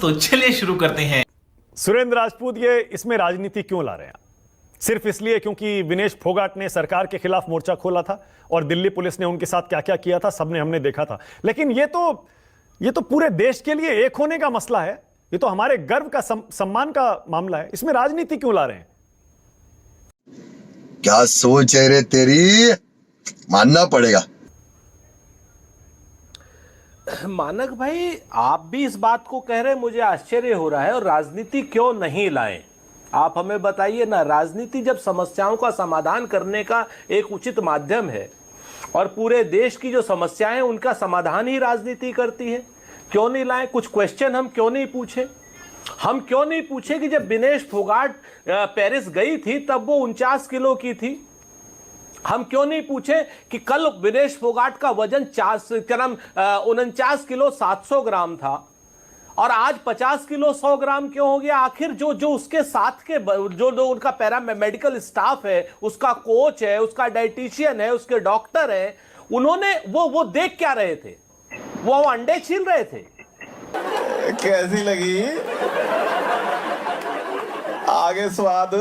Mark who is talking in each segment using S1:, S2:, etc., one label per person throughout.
S1: तो चलिए शुरू करते हैं।
S2: सुरेंद्र राजपूत ये इसमें राजनीति क्यों ला रहे हैं? सिर्फ इसलिए क्योंकि विनेश फोगाट ने सरकार के खिलाफ मोर्चा खोला था और दिल्ली पुलिस ने उनके साथ क्या क्या किया था सबने हमने देखा था। लेकिन ये तो पूरे देश के लिए एक होने का मसला है, ये तो हमारे गर्व का सम्मान का मामला है। इसमें राजनीति क्यों ला रहे हैं?
S3: क्या सोच है रे तेरी, मानना पड़ेगा।
S4: मानक भाई, आप भी इस बात को कह रहे हैं, मुझे आश्चर्य हो रहा है। और राजनीति क्यों नहीं लाएं, आप हमें बताइए ना। राजनीति जब समस्याओं का समाधान करने का एक उचित माध्यम है और पूरे देश की जो समस्याएं उनका समाधान ही राजनीति करती है, क्यों नहीं लाएं? कुछ क्वेश्चन हम क्यों नहीं पूछे? हम क्यों नहीं पूछे कि जब विनेश फोगाट पेरिस गई थी तब वो 49 किलो की थी? हम क्यों नहीं पूछे कि कल विनेश फोगाट का वजन 49 किलो 700 ग्राम था और आज 50 किलो 100 ग्राम क्यों हो गया? आखिर जो उसके साथ के जो उनका पैरा मेडिकल स्टाफ है, उसका कोच है, उसका डाइटिशियन है, उसके डॉक्टर है, उन्होंने वो देख क्या रहे थे? वो अंडे छील रहे थे।
S5: कैसी लगी आगे स्वाद?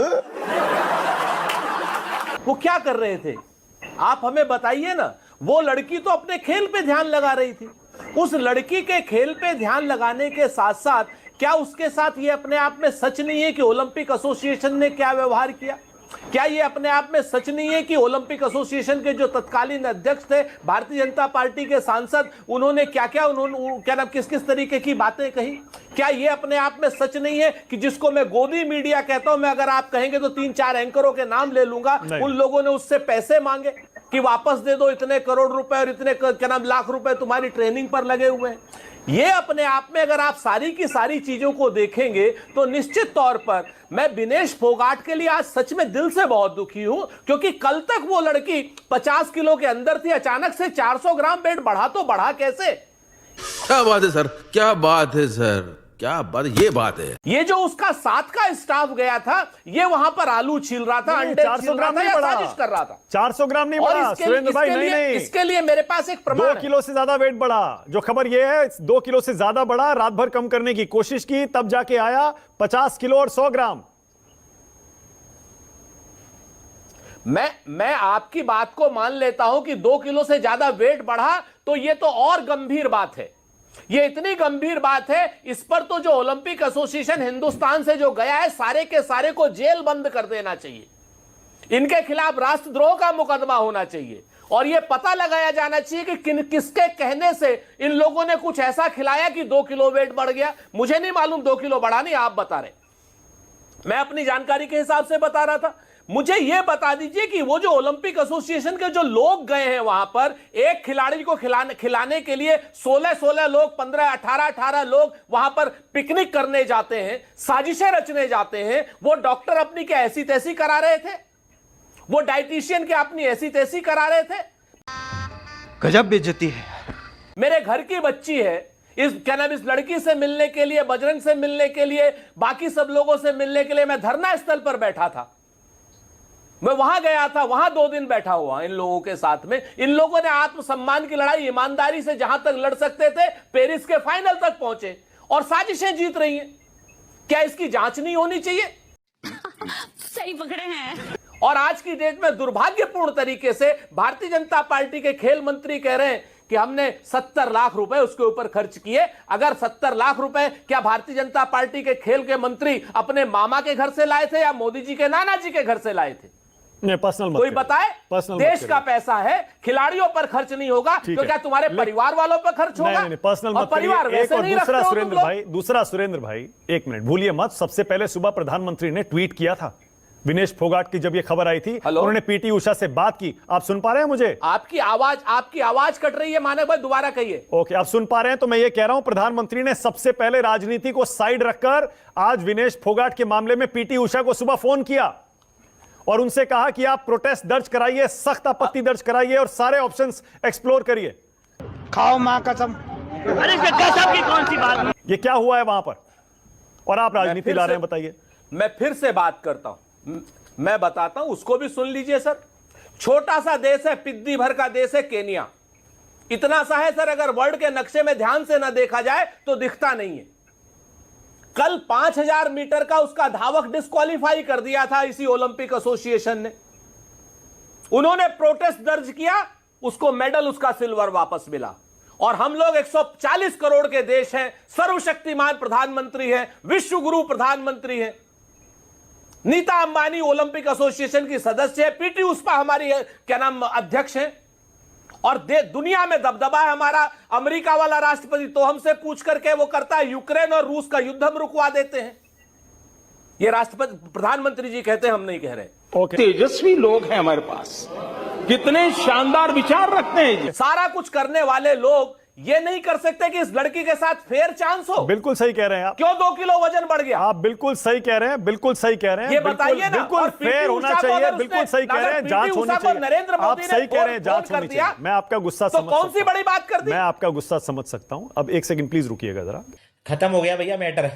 S4: वो क्या कर रहे थे? आप हमें बताइए ना। वो लड़की तो अपने खेल पे ध्यान लगा रही थी। उस लड़की के खेल पे ध्यान लगाने के साथ साथ क्या उसके साथ ये अपने आप में सच नहीं है कि ओलंपिक एसोसिएशन ने क्या व्यवहार किया? क्या ये अपने आप में सच नहीं है कि ओलंपिक एसोसिएशन के जो तत्कालीन अध्यक्ष थे, भारतीय जनता पार्टी के सांसद, उन्होंने किस किस तरीके की बातें कही? क्या ये अपने आप में सच नहीं है कि जिसको मैं गोदी मीडिया कहता हूं, मैं अगर आप कहेंगे तो 3-4 एंकरों के नाम ले लूंगा, उन लोगों ने उससे पैसे मांगे कि वापस दे दो, इतने करोड़ रुपए और इतने लाख रुपए तुम्हारी ट्रेनिंग पर लगे हुए हैं। ये अपने आप में अगर आप सारी की सारी चीजों को देखेंगे तो निश्चित तौर पर मैं विनेश फोगाट के लिए आज सच में दिल से बहुत दुखी हूं, क्योंकि कल तक वो लड़की 50 किलो के अंदर थी, अचानक से 400 ग्राम वेट बढ़ा तो बढ़ा कैसे?
S6: क्या बात है सर, क्या बात है सर, क्या बात, ये बात है।
S4: ये जो उसका साथ का स्टाफ गया था, ये वहां पर आलू छील रहा था, अंडे छील रहा था या साजिश कर रहा था?
S2: 400 ग्राम नहीं बढ़ा सुरेंद्र भाई, नहीं। इसके
S4: लिए मेरे पास एक प्रमाण है।
S2: 2 किलो से ज्यादा वेट बढ़ा। जो खबर ये है 2 किलो से ज्यादा बढ़ा, रात भर कम करने की कोशिश की, तब जाके आया 50 किलो और 100 ग्राम।
S4: मैं आपकी बात को मान लेता हूं कि 2 किलो से ज्यादा वेट बढ़ा तो ये तो और गंभीर बात है। ये इतनी गंभीर बात है, इस पर तो जो ओलंपिक एसोसिएशन हिंदुस्तान से जो गया है, सारे के सारे को जेल बंद कर देना चाहिए। इनके खिलाफ राष्ट्रद्रोह का मुकदमा होना चाहिए और यह पता लगाया जाना चाहिए कि किसके कहने से इन लोगों ने कुछ ऐसा खिलाया कि 2 किलो वेट बढ़ गया। मुझे नहीं मालूम 2 किलो बढ़ा, नहीं आप बता रहे, मैं अपनी जानकारी के हिसाब से बता रहा था। मुझे यह बता दीजिए कि वो जो ओलंपिक एसोसिएशन के जो लोग गए हैं वहां पर, एक खिलाड़ी को खिलाने के लिए 16 लोग, 15-18 लोग वहां पर पिकनिक करने जाते हैं, साजिशें रचने जाते हैं। वो डॉक्टर अपनी क्या ऐसी तैसी करा रहे थे? वो डाइटिशियन क्या अपनी ऐसी तैसी करा रहे थे?
S1: गजब बेइज्जती है।
S4: मेरे घर की बच्ची है, इस लड़की से मिलने के लिए, बजरंग से मिलने के लिए, बाकी सब लोगों से मिलने के लिए मैं धरना स्थल पर बैठा था। मैं वहां गया था, वहां 2 दिन बैठा हुआ इन लोगों के साथ में। इन लोगों ने आत्मसम्मान की लड़ाई ईमानदारी से जहां तक लड़ सकते थे, पेरिस के फाइनल तक पहुंचे और साजिशें जीत रही हैं। क्या इसकी जांच नहीं होनी चाहिए?
S7: सही पकड़े हैं।
S4: और आज की डेट में दुर्भाग्यपूर्ण तरीके से भारतीय जनता पार्टी के खेल मंत्री कह रहे हैं कि हमने 70 लाख रुपए उसके ऊपर खर्च किए। अगर 70 लाख रुपए क्या भारतीय जनता पार्टी के खेल के मंत्री अपने मामा के घर से लाए थे या मोदी जी के नाना जी के घर से लाए थे?
S2: पर्सनल
S4: कोई बताए? देश का पैसा है, खिलाड़ियों पर खर्च नहीं होगा तो क्या तुम्हारे परिवार वालों पर खर्च होगा?
S2: नहीं, पर्सनल मत
S4: परिवार वैसे नहीं रखते हो तुम लोग।
S2: दूसरा सुरेंद्र भाई, एक मिनट भूलिए मत। सबसे पहले सुबह प्रधानमंत्री ने ट्वीट किया था विनेश फोगाट की, जब ये खबर आई थी उन्होंने पीटी उषा से बात की। आप सुन पा रहे हैं मुझे?
S4: आपकी आवाज कट रही है मानक भाई, दोबारा कहिए।
S2: ओके, आप सुन पा रहे हैं? तो मैं ये कह रहा हूं, प्रधानमंत्री ने सबसे पहले राजनीति को साइड रखकर आज विनेश फोगाट के मामले में पीटी उषा को सुबह फोन किया और उनसे कहा कि आप प्रोटेस्ट दर्ज कराइए, सख्त आपत्ति दर्ज कराइए और सारे ऑप्शंस एक्सप्लोर करिए।
S8: खाओ मां कसम।
S7: अरे कसम की कौन सी बात?
S2: ये क्या हुआ है वहां पर और आप राजनीति ला रहे हैं? बताइए।
S4: मैं फिर से बात करता हूं, मैं बताता हूं, उसको भी सुन लीजिए सर। छोटा सा देश है, पिद्दी भर का देश है केनिया। इतना सा है सर, अगर वर्ल्ड के नक्शे में ध्यान से ना देखा जाए तो दिखता नहीं है। कल 5000 मीटर का उसका धावक डिस्क्वालीफाई कर दिया था इसी ओलंपिक एसोसिएशन ने। उन्होंने प्रोटेस्ट दर्ज किया, उसको मेडल उसका सिल्वर वापस मिला। और हम लोग 140 करोड़ के देश हैं, सर्वशक्तिमान प्रधानमंत्री है, विश्व गुरु प्रधानमंत्री है। नीता अंबानी ओलंपिक एसोसिएशन की सदस्य है, पीटी उषा हमारी क्या नाम अध्यक्ष है, और दुनिया में दबदबा है हमारा। अमेरिका वाला राष्ट्रपति तो हमसे पूछ करके वो करता है, यूक्रेन और रूस का युद्ध हम रुकवा देते हैं। ये राष्ट्रपति प्रधानमंत्री जी कहते हैं, हम नहीं कह रहे।
S9: तेजस्वी लोग हैं हमारे पास, कितने शानदार विचार रखते हैं।
S4: सारा कुछ करने वाले लोग ये नहीं कर सकते कि इस लड़की के साथ फेयर चांस हो।
S2: बिल्कुल सही कह रहे हैं आप।
S4: क्यों 2 किलो वजन बढ़ गया?
S2: आप बिल्कुल सही कह रहे हैं, बिल्कुल सही कह रहे हैं।
S4: ये बताइए ना।
S2: बिल्कुल फेयर होना चाहिए, बिल्कुल सही कह रहे हैं, जांच होनी चाहिए।
S4: नरेंद्र
S2: आप
S4: मोदी
S2: सही कह रहे हैं, जांच होनी चाहिए। मैं आपका गुस्सा समझ
S4: कौन सी बड़ी बात कर दी?
S2: मैं आपका गुस्सा समझ सकता हूं। अब एक सेकंड प्लीज रुकिएगा जरा।
S10: खत्म हो गया भैया मैटर।